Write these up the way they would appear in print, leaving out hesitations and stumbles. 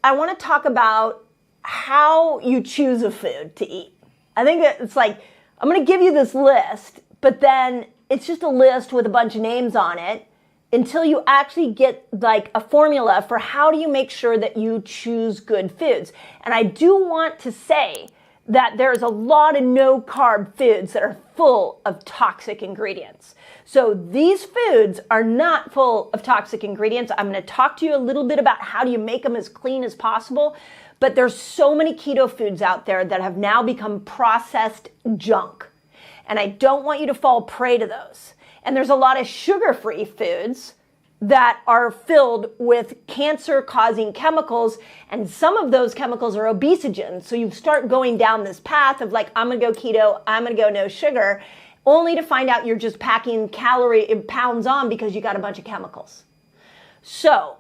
I want to talk about how you choose a food to eat. I think that it's like, I'm going to give you this list, but then it's just a list with a bunch of names on it until you actually get like a formula for how do you make sure that you choose good foods. And I do want to say that there's a lot of no-carb foods that are full of toxic ingredients. So these foods are not full of toxic ingredients. I'm going to talk to you a little bit about how do you make them as clean as possible. But there's so many keto foods out there that have now become processed junk. And I don't want you to fall prey to those. And there's a lot of sugar-free foods that are filled with cancer-causing chemicals, and some of those chemicals are obesogens. So you start going down this path of like, I'm gonna go keto, I'm gonna go no sugar, only to find out you're just packing pounds on because you got a bunch of chemicals. So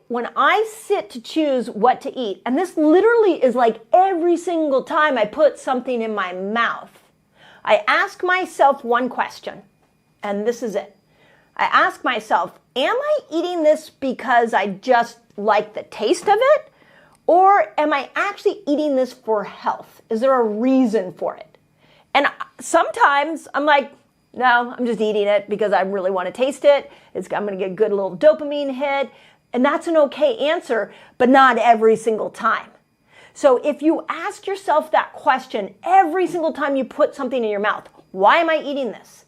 when I sit to choose what to eat, and this literally is like every single time I put something in my mouth, I ask myself one question, and this is it. I ask myself, am I eating this because I just like the taste of it? Or am I actually eating this for health? Is there a reason for it? And sometimes I'm like, no, I'm just eating it because I really want to taste it. I'm going to get a good little dopamine hit. And that's an okay answer, but not every single time. So if you ask yourself that question every single time you put something in your mouth, why am I eating this?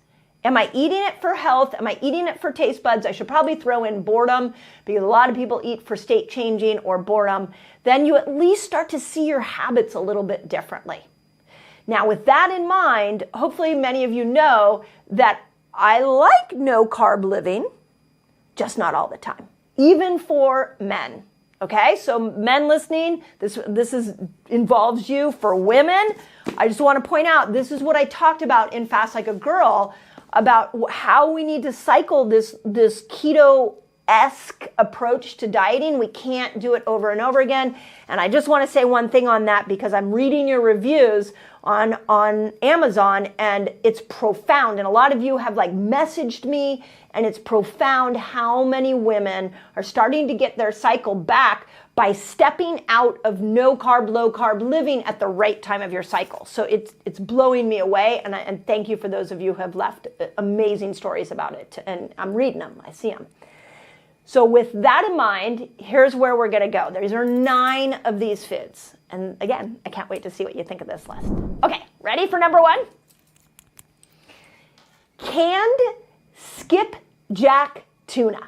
Am I eating it for health? Am I eating it for taste buds? I should probably throw in boredom because a lot of people eat for state changing or boredom. Then you at least start to see your habits a little bit differently. Now, with that in mind, hopefully many of you know that I like no-carb living, just not all the time, even for men. Okay, so men listening, this involves you. For women, I just want to point out, this is what I talked about in Fast Like a Girl, about how we need to cycle this keto-esque approach to dieting. We can't do it over and over again. And I just want to say one thing on that because I'm reading your reviews on Amazon and it's profound. And a lot of you have like messaged me, and it's profound how many women are starting to get their cycle back by stepping out of no-carb, low-carb living at the right time of your cycle. So it's blowing me away, and thank you for those of you who have left amazing stories about it. And I'm reading them, I see them. So with that in mind, here's where we're gonna go. These are 9 of these foods. And again, I can't wait to see what you think of this list. Okay, ready for number 1? Canned skipjack tuna.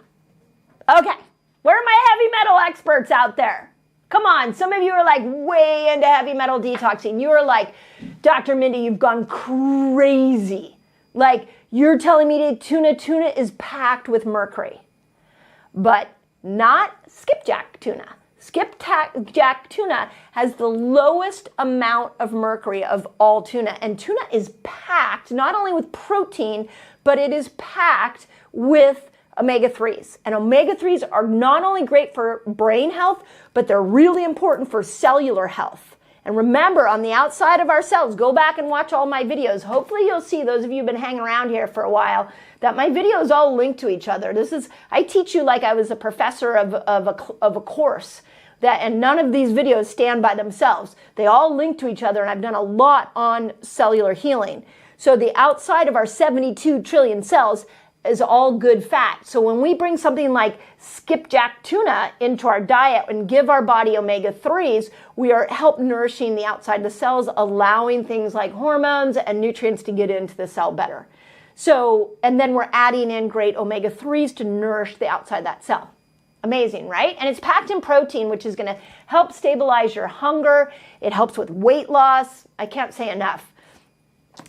Okay. Where are my heavy metal experts out there? Come on, some of you are like way into heavy metal detoxing. You are like, Dr. Mindy, you've gone crazy. Like, you're telling me that tuna is packed with mercury. But not skipjack tuna. Skipjack tuna has the lowest amount of mercury of all tuna. And tuna is packed not only with protein, but it is packed with omega-3s. And omega-3s are not only great for brain health, but they're really important for cellular health. And remember, on the outside of our cells, go back and watch all my videos. Hopefully you'll see, those of you who've been hanging around here for a while, that my videos all link to each other. I teach you like I was a professor of a course. And none of these videos stand by themselves. They all link to each other, and I've done a lot on cellular healing. So the outside of our 72 trillion cells is all good fat. So when we bring something like skipjack tuna into our diet and give our body omega-3s, we are help nourishing the outside of the cells, allowing things like hormones and nutrients to get into the cell better. So, and then we're adding in great omega-3s to nourish the outside of that cell. Amazing, right? And it's packed in protein, which is going to help stabilize your hunger. It helps with weight loss. I can't say enough.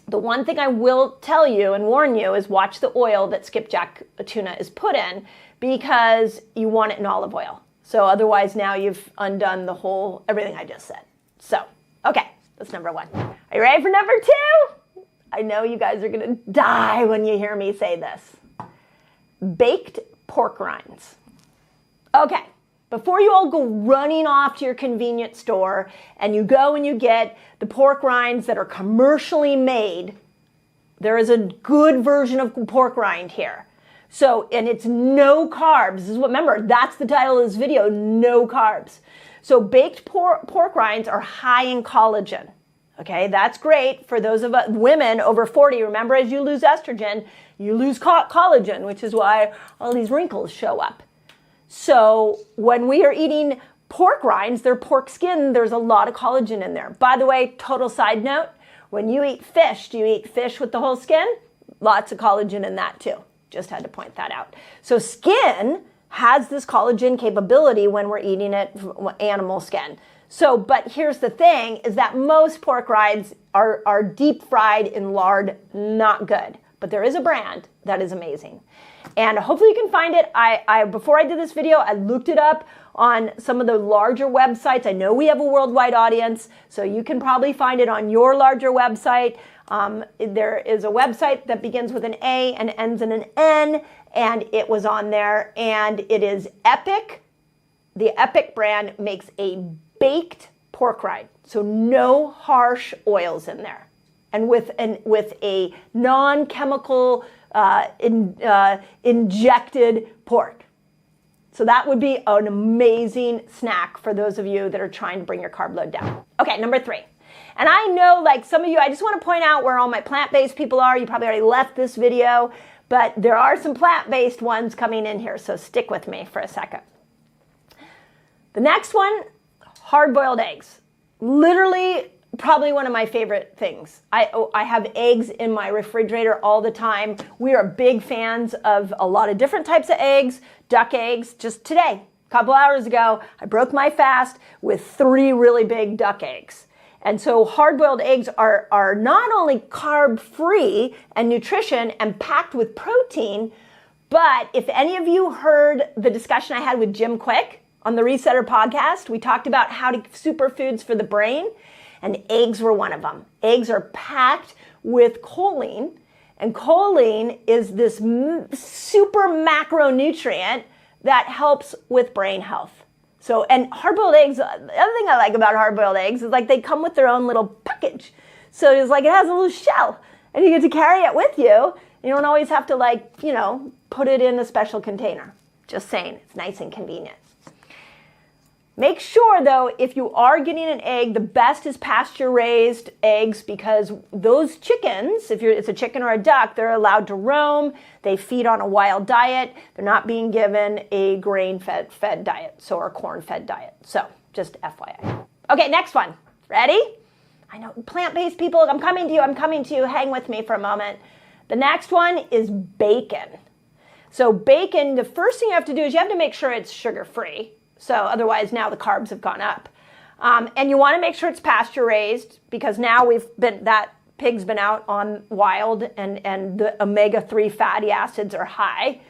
The one thing I will tell you and warn you is watch the oil that skipjack tuna is put in, because you want it in olive oil. So otherwise now you've undone everything I just said. So, okay, that's number 1. Are you ready for number 2? I know you guys are going to die when you hear me say this. Baked pork rinds. Okay, before you all go running off to your convenience store and you go and you get the pork rinds that are commercially made, there is a good version of pork rind here. So, and it's no carbs. This is what, remember, that's the title of this video, no carbs. So baked pork rinds are high in collagen. Okay, that's great for those of us women over 40. Remember, as you lose estrogen, you lose collagen, which is why all these wrinkles show up. So when we are eating pork rinds, they're pork skin, there's a lot of collagen in there. By the way, total side note, when you eat fish, do you eat fish with the whole skin? Lots of collagen in that too. Just had to point that out. So skin has this collagen capability when we're eating it, animal skin. So, but here's the thing, is that most pork rinds are deep fried in lard, not good. But there is a brand that is amazing. And hopefully you can find it. Before I did this video, I looked it up on some of the larger websites. I know we have a worldwide audience, so you can probably find it on your larger website. There is a website that begins with an A and ends in an N, and it was on there, and it is Epic. The Epic brand makes a baked pork rind, so no harsh oils in there, and with a non-chemical injected pork. So that would be an amazing snack for those of you that are trying to bring your carb load down. Okay, number 3. And I know, like some of you, I just want to point out where all my plant-based people are. You probably already left this video, but there are some plant-based ones coming in here, so stick with me for a second. The next one, hard-boiled eggs. Literally, probably one of my favorite things. I have eggs in my refrigerator all the time. We are big fans of a lot of different types of eggs, duck eggs. Just today, a couple hours ago, I broke my fast with 3 really big duck eggs. And so hard-boiled eggs are not only carb-free and nutrition and packed with protein, but if any of you heard the discussion I had with Jim Quick on the Resetter podcast, we talked about how to superfoods for the brain, and eggs were one of them. Eggs are packed with choline, and choline is this super macronutrient that helps with brain health. So, and hard-boiled eggs, the other thing I like about hard-boiled eggs is like they come with their own little package. So it's like it has a little shell, and you get to carry it with you. You don't always have to, like, you know, put it in a special container. Just saying, it's nice and convenient. Make sure, though, if you are getting an egg, the best is pasture-raised eggs, because those chickens, if it's a chicken or a duck, they're allowed to roam. They feed on a wild diet. They're not being given a grain-fed diet, so or a corn-fed diet. So just FYI. Okay, next one. Ready? I know, plant-based people, I'm coming to you. Hang with me for a moment. The next one is bacon. So bacon, the first thing you have to do is you have to make sure it's sugar-free. So otherwise now the carbs have gone up. And you want to make sure it's pasture raised, because now that pig's been out on wild, and the omega-3 fatty acids are high.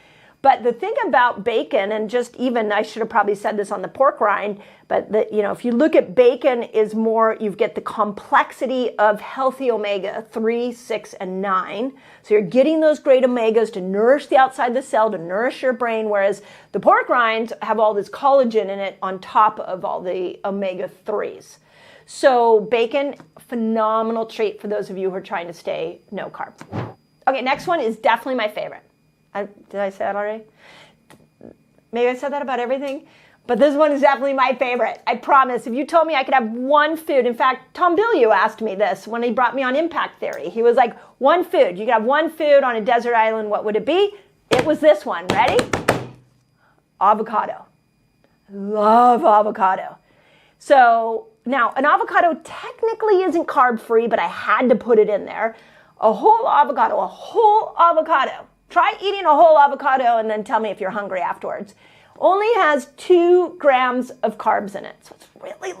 But the thing about bacon, and just even, I should have probably said this on the pork rind, but if you look at bacon is more, you get the complexity of healthy omega-3, 6, and 9. So you're getting those great omegas to nourish the outside of the cell, to nourish your brain, whereas the pork rinds have all this collagen in it on top of all the omega-3s. So bacon, phenomenal treat for those of you who are trying to stay no carb. Okay, next one is definitely my favorite. Did I say that already? Maybe I said that about everything, but this one is definitely my favorite. I promise. If you told me I could have one food, in fact, Tom Bilyeu asked me this when he brought me on Impact Theory. He was like, one food. You could have one food on a desert island. What would it be? It was this one. Ready? Avocado. Love avocado. So now, an avocado technically isn't carb-free, but I had to put it in there. A whole avocado. Try eating a whole avocado and then tell me if you're hungry afterwards. Only has 2 grams of carbs in it. So it's really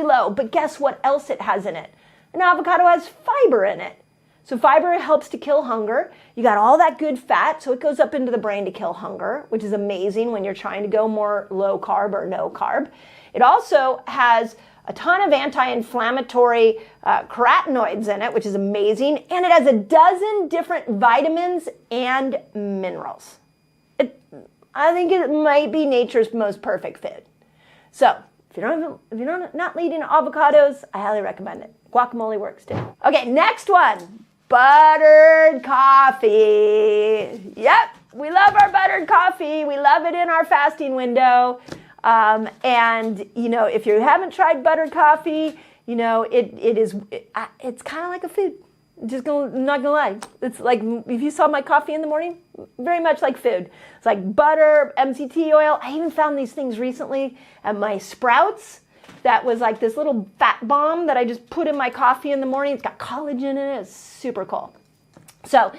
low. But guess what else it has in it? An avocado has fiber in it. So fiber helps to kill hunger. You got all that good fat, so it goes up into the brain to kill hunger, which is amazing when you're trying to go more low carb or no carb. It also has a ton of anti-inflammatory carotenoids in it, which is amazing. And it has a dozen different vitamins and minerals. I think it might be nature's most perfect food. So if you're not eating avocados, I highly recommend it. Guacamole works too. Okay, next one, buttered coffee. Yep, We love our buttered coffee. We love it in our fasting window. And, if you haven't tried buttered coffee, it's kind of like a food. I'm not gonna lie. It's like, if you saw my coffee in the morning, very much like food. It's like butter, MCT oil. I even found these things recently at my Sprouts. That was like this little fat bomb that I just put in my coffee in the morning. It's got collagen in it. It's super cool. So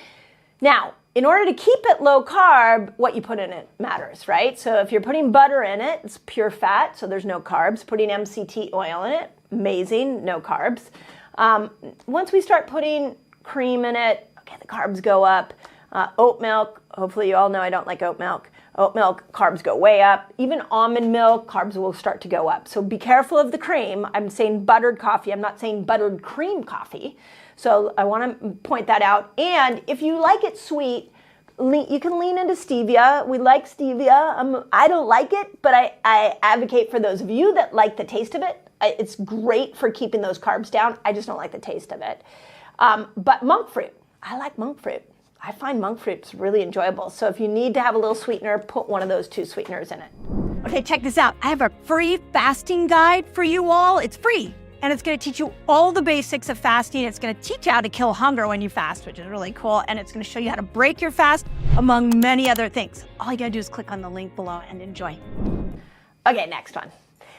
now, in order to keep it low carb, what you put in it matters, right? So if you're putting butter in it, it's pure fat, so there's no carbs. Putting MCT oil in it, amazing, no carbs. Once we start putting cream in it, okay, the carbs go up. Oat milk, hopefully you all know I don't like oat milk. Oat milk, carbs go way up. Even almond milk, carbs will start to go up. So be careful of the cream. I'm saying buttered coffee. I'm not saying buttered cream coffee. So I want to point that out. And if you like it sweet, you can lean into stevia. We like stevia. I don't like it, but I advocate for those of you that like the taste of it. It's great for keeping those carbs down. I just don't like the taste of it. But monk fruit, I like monk fruit. I find monk fruit's really enjoyable. So if you need to have a little sweetener, put one of those 2 sweeteners in it. Okay, check this out. I have a free fasting guide for you all. It's free, and it's going to teach you all the basics of fasting. It's going to teach you how to kill hunger when you fast, which is really cool, and it's going to show you how to break your fast, among many other things. All you got to do is click on the link below and enjoy. Okay, next one.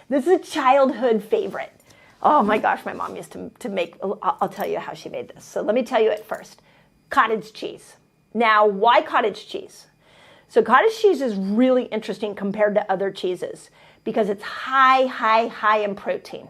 This is a childhood favorite. Oh my gosh, my mom used to make, I'll tell you how she made this. So let me tell you it first. Cottage cheese. Now, why cottage cheese? So cottage cheese is really interesting compared to other cheeses because it's high in protein.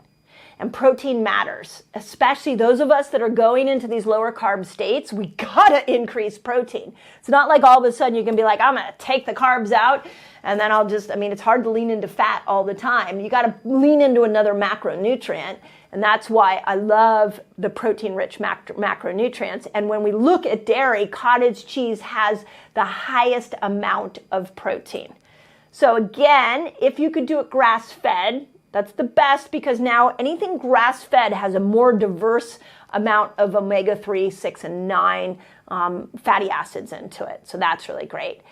And protein matters, especially those of us that are going into these lower carb states. We gotta increase protein. It's not like all of a sudden you can be like, I'm gonna take the carbs out and then it's hard to lean into fat all the time. You gotta lean into another macronutrient. And that's why I love the protein-rich macronutrients. And when we look at dairy, cottage cheese has the highest amount of protein. So again, if you could do it grass-fed, that's the best because now anything grass-fed has a more diverse amount of omega-3, 6, and 9 fatty acids into it. So that's really great.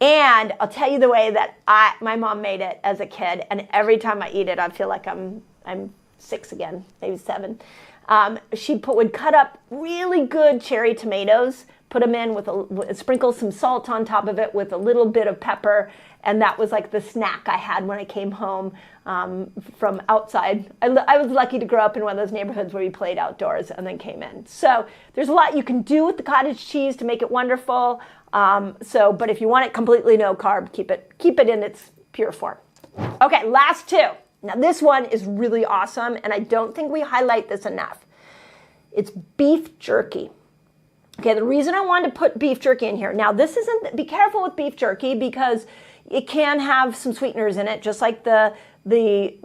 And I'll tell you the way that my mom made it as a kid, and every time I eat it, I feel like I'm 6 again, maybe 7. She would cut up really good cherry tomatoes, put them in sprinkle some salt on top of it with a little bit of pepper, and that was like the snack I had when I came home from outside. I was lucky to grow up in one of those neighborhoods where we played outdoors and then came in. So there's a lot you can do with the cottage cheese to make it wonderful. But if you want it completely no carb, keep it in its pure form. Okay, last 2. Now this one is really awesome, and I don't think we highlight this enough. It's beef jerky. Okay, the reason I wanted to put beef jerky in here, now this isn't, be careful with beef jerky because it can have some sweeteners in it, just like the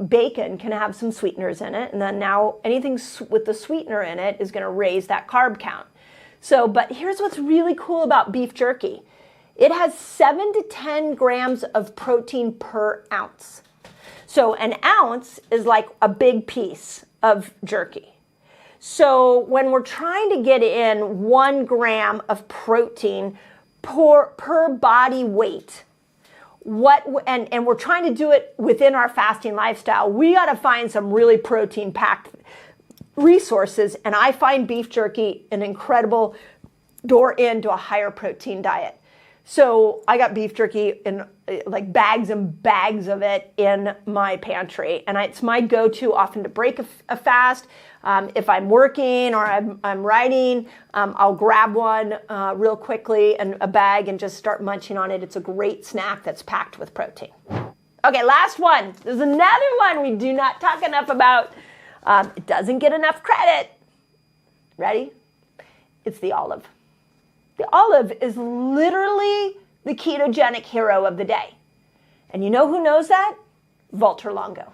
bacon can have some sweeteners in it, and then now anything with the sweetener in it is gonna raise that carb count. So, but here's what's really cool about beef jerky. It has 7 to 10 grams of protein per ounce. So an ounce is like a big piece of jerky. So when we're trying to get in 1 gram of protein per body weight, and we're trying to do it within our fasting lifestyle, we got to find some really protein-packed resources, and I find beef jerky an incredible door into a higher protein diet. So I got beef jerky in like bags and bags of it in my pantry, and it's my go-to often to break a fast. If I'm working or I'm writing, I'll grab one real quickly and a bag and just start munching on it. It's a great snack that's packed with protein. Okay, last one. There's another one we do not talk enough about. It doesn't get enough credit. Ready? It's the olive. The olive is literally the ketogenic hero of the day. And you know who knows that? Walter Longo.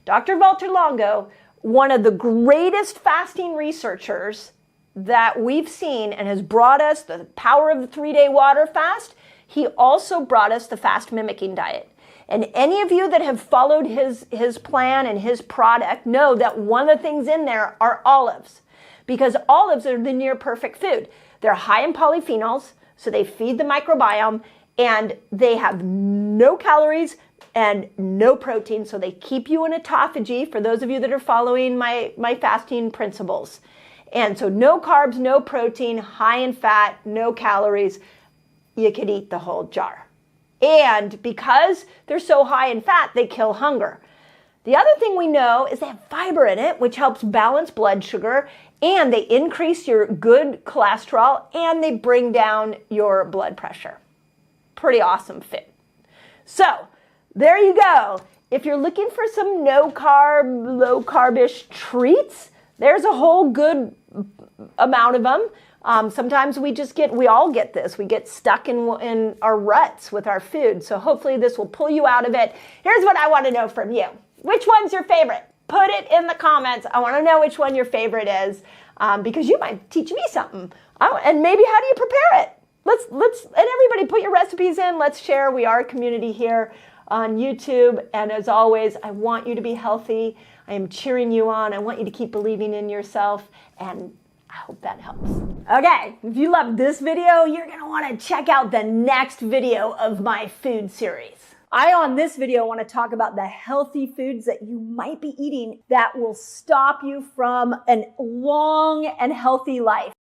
Dr. Walter Longo, one of the greatest fasting researchers that we've seen and has brought us the power of the 3-day water fast. He also brought us the fast mimicking diet. And any of you that have followed his plan and his product know that one of the things in there are olives, because olives are the near perfect food. They're high in polyphenols, so they feed the microbiome, and they have no calories and no protein, so they keep you in autophagy, for those of you that are following my fasting principles. And so no carbs, no protein, high in fat, no calories. You could eat the whole jar. And because they're so high in fat, they kill hunger. The other thing we know is they have fiber in it, which helps balance blood sugar, and they increase your good cholesterol, and they bring down your blood pressure. Pretty awesome food. So there you go. If you're looking for some no-carb, low-carb-ish treats, there's a whole good amount of them. Sometimes we all get this. We get stuck in our ruts with our food. So hopefully this will pull you out of it. Here's what I want to know from you. Which one's your favorite? Put it in the comments. I want to know which one your favorite is, because you might teach me something. And maybe how do you prepare it? And everybody put your recipes in. Let's share. We are a community here on YouTube. And as always, I want you to be healthy. I am cheering you on. I want you to keep believing in yourself. And I hope that helps. Okay, if you loved this video, you're going to want to check out the next video of my food series. On this video, want to talk about the healthy foods that you might be eating that will stop you from a long and healthy life.